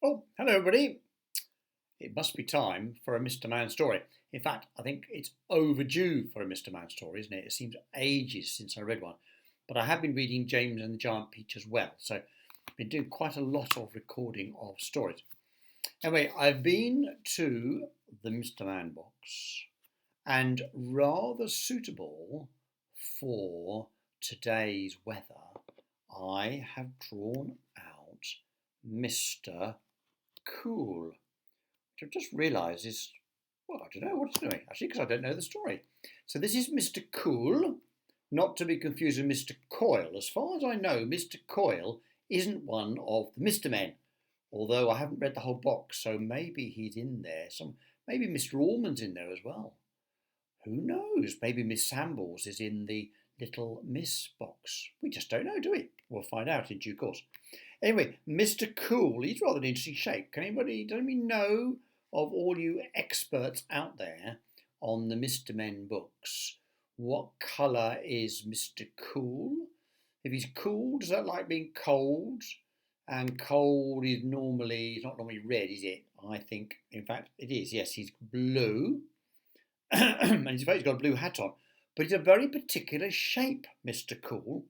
Oh, hello everybody. It must be time for a Mr. Man story. In fact, I think it's overdue for a Mr. Man story, isn't it? It seems ages since I read one. But I have been reading James and the Giant Peach as well, so I've been doing quite a lot of recording of stories. Anyway, I've been to the Mr. Man box, and rather suitable for today's weather, I have drawn out Mr. Cool, which I've just realised is, well, I don't know what it's doing, actually, because I don't know the story. So this is Mr. Cool, not to be confused with Mr. Coil. As far as I know, Mr. Coil isn't one of the Mr. Men, although I haven't read the whole box, so maybe he's in there. Maybe Mr. Allman's in there as well. Who knows? Maybe Miss Sambles is in the Little Miss box. We just don't know, do we? We'll find out in due course. Anyway, Mr. Cool, he's rather an interesting shape. Does anybody know of all you experts out there on the Mr. Men books? What colour is Mr. Cool? If he's cool, does that like being cold? And cold is not normally red, is it? I think, in fact, it is. Yes, he's blue. And he's got a blue hat on. But he's a very particular shape, Mr. Cool.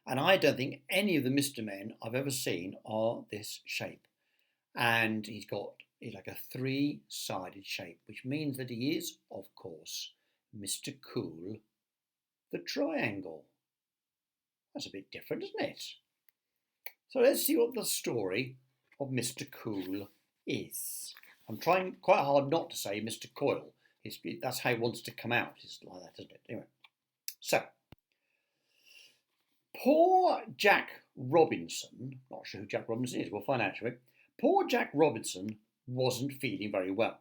And I don't think any of the Mr. Men I've ever seen are this shape. And he's like a three-sided shape, which means that he is, of course, Mr. Cool, the triangle. That's a bit different, isn't it? So let's see what the story of Mr. Cool is. I'm trying quite hard not to say Mr. Coil. That's how it wants to come out. It's like that, isn't it? Anyway, so poor Jack Robinson, not sure who Jack Robinson is, we'll find out, shall we? Poor Jack Robinson wasn't feeling very well.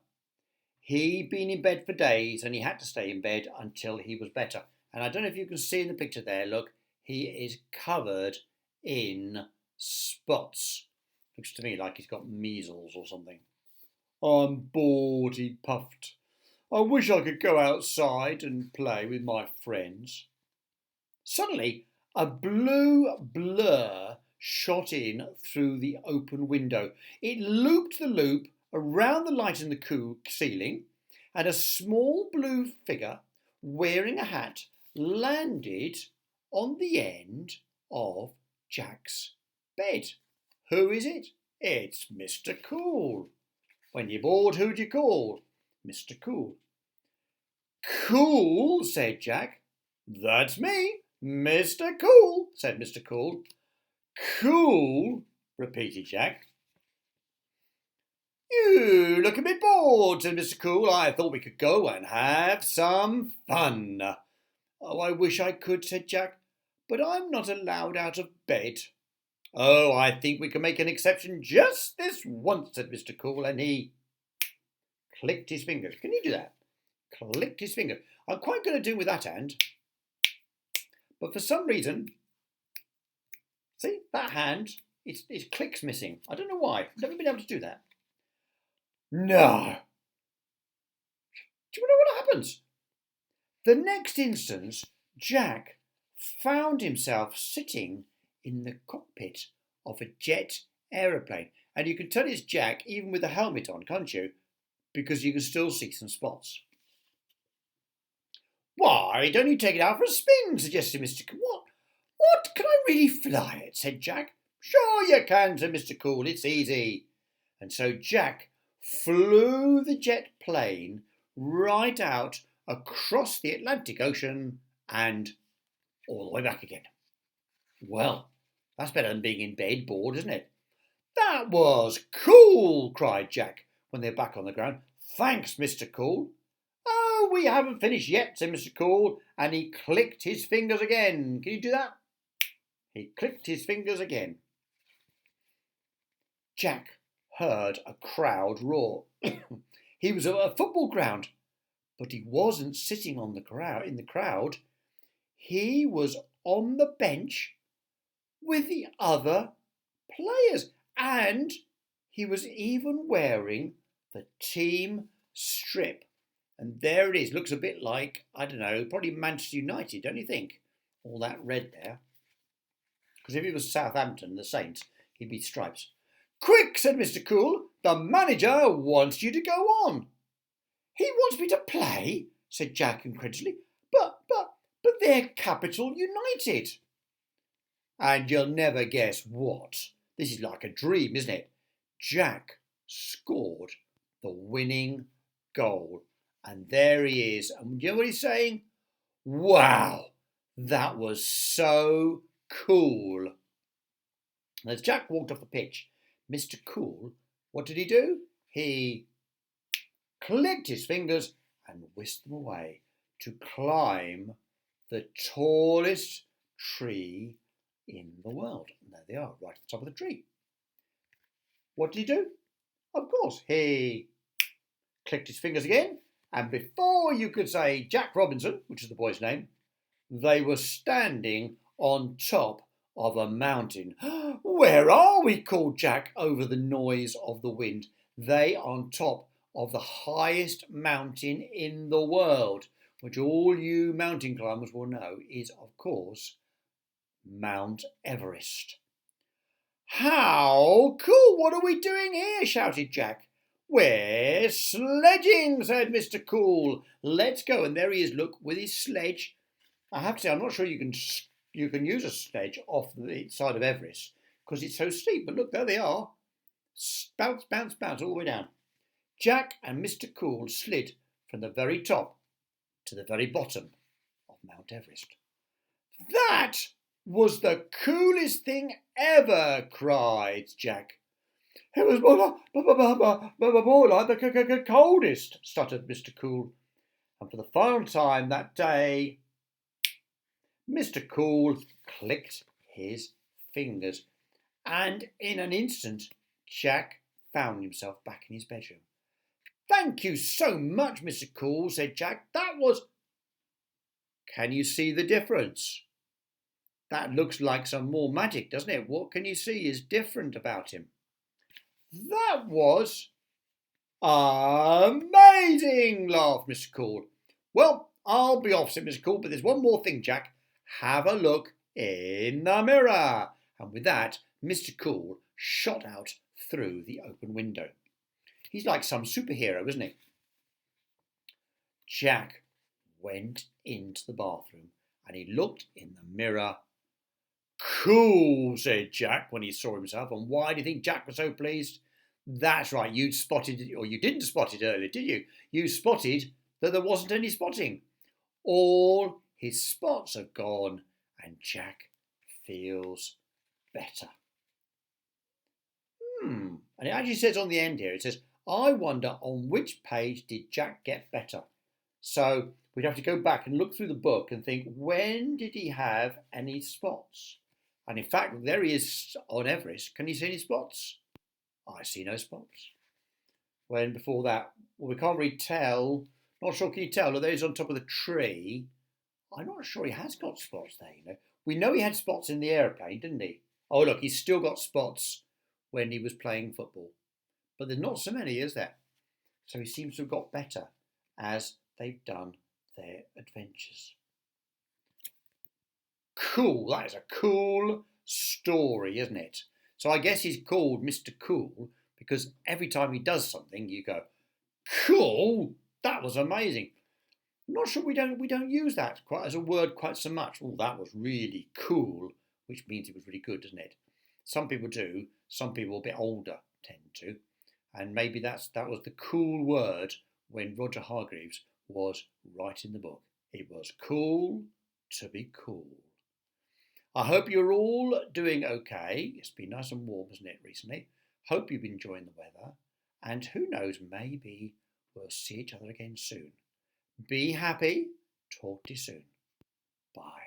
He'd been in bed for days and he had to stay in bed until he was better. And I don't know if you can see in the picture there, look, he is covered in spots. Looks to me like he's got measles or something. I'm bored, he puffed. I wish I could go outside and play with my friends. Suddenly, a blue blur shot in through the open window. It looped the loop around the light in the ceiling, and a small blue figure wearing a hat landed on the end of Jack's bed. Who is it? It's Mr. Cool. When you're bored, who do you call? Mr. Cool. Cool, said Jack. That's me, Mr. Cool, said Mr. Cool. Cool, repeated Jack. You look a bit bored, said Mr. Cool. I thought we could go and have some fun. Oh, I wish I could, said Jack, but I'm not allowed out of bed. Oh, I think we can make an exception just this once, said Mr. Cool, and he clicked his fingers. Can you do that? Clicked his fingers. I'm quite good at doing with that hand. But for some reason, see, that hand, its click's missing. I don't know why. I've never been able to do that. No. Do you know what happens? The next instant, Jack found himself sitting in the cockpit of a jet aeroplane. And you can tell it's Jack even with the helmet on, can't you? Because you can still see some spots. Why don't you take it out for a spin? Suggested Mr. Cool. What? Can I really fly it? Said Jack. Sure you can, said Mr. Cool. It's easy. And so Jack flew the jet plane right out across the Atlantic Ocean and all the way back again. Well, that's better than being in bed bored, isn't it? That was cool, cried Jack when they're back on the ground. Thanks, Mr. Cool. Oh, we haven't finished yet, said Mr. Cool, and he clicked his fingers again. Can you do that? He clicked his fingers again. Jack heard a crowd roar. He was at a football ground, but he wasn't sitting in the crowd. He was on the bench with the other players, and he was even wearing the team strip. And there it is. Looks a bit like, I don't know, probably Manchester United, don't you think? All that red there. Because if it was Southampton, the Saints, he'd be Stripes. Quick, said Mr. Cool, the manager wants you to go on. He wants me to play, said Jack incredulously. But they're Capital United. And you'll never guess what. This is like a dream, isn't it? Jack scored the winning goal. And there he is. And you know what he's saying? Wow, that was so cool. And as Jack walked off the pitch, Mr. Cool, what did he do? He clicked his fingers and whisked them away to climb the tallest tree in the world. And there they are, right at the top of the tree. What did he do? Of course, he clicked his fingers again, and before you could say Jack Robinson, which is the boy's name, they were standing on top of a mountain. Where are we? Called Jack over the noise of the wind. They are on top of the highest mountain in the world, which all you mountain climbers will know is, of course, Mount Everest. How cool! What are we doing here? Shouted Jack. We're sledging, said Mr. Cool. Let's go. And there he is, look, with his sledge. I have to say, I'm not sure you can use a sledge off the side of Everest because it's so steep. But look, there they are. Bounce, bounce, bounce all the way down. Jack and Mr. Cool slid from the very top to the very bottom of Mount Everest. That was the coolest thing ever, cried Jack. It was more like the coldest, stuttered Mr. Cool. And for the final time that day, Mr. Cool clicked his fingers, and in an instant, Jack found himself back in his bedroom. Thank you so much, Mr. Cool, said Jack. That was... Can you see the difference? That looks like some more magic, doesn't it? What can you see is different about him? That was amazing, laughed Mr. Cool. Well, I'll be off, said Mr. Cool, but there's one more thing, Jack. Have a look in the mirror. And with that, Mr. Cool shot out through the open window. He's like some superhero, isn't he? Jack went into the bathroom and he looked in the mirror. Cool, said Jack when he saw himself. And why do you think Jack was so pleased? That's right, you'd spotted it, or you didn't spot it earlier, did you? You spotted that there wasn't any spotting. All his spots are gone and Jack feels better. And it actually says on the end here, it says, I wonder on which page did Jack get better? So we'd have to go back and look through the book and think, when did he have any spots? And in fact, there he is on Everest. Can you see any spots? I see no spots. When before that, well, we can't really tell. Not sure, can you tell? Although he's on top of the tree, I'm not sure he has got spots there, you know. We know he had spots in the aeroplane, didn't he? Oh, look, he's still got spots when he was playing football. But there's not so many, is there? So he seems to have got better as they've done their adventures. Cool, that is a cool story, isn't it? So I guess he's called Mr. Cool because every time he does something, you go, cool, that was amazing. I'm not sure we don't use that quite as a word quite so much. Oh, that was really cool, which means it was really good, doesn't it? Some people do, some people a bit older tend to. And maybe that was the cool word when Roger Hargreaves was writing the book. It was cool to be cool. I hope you're all doing okay. It's been nice and warm, hasn't it, recently? Hope you've been enjoying the weather. And who knows, maybe we'll see each other again soon. Be happy. Talk to you soon. Bye.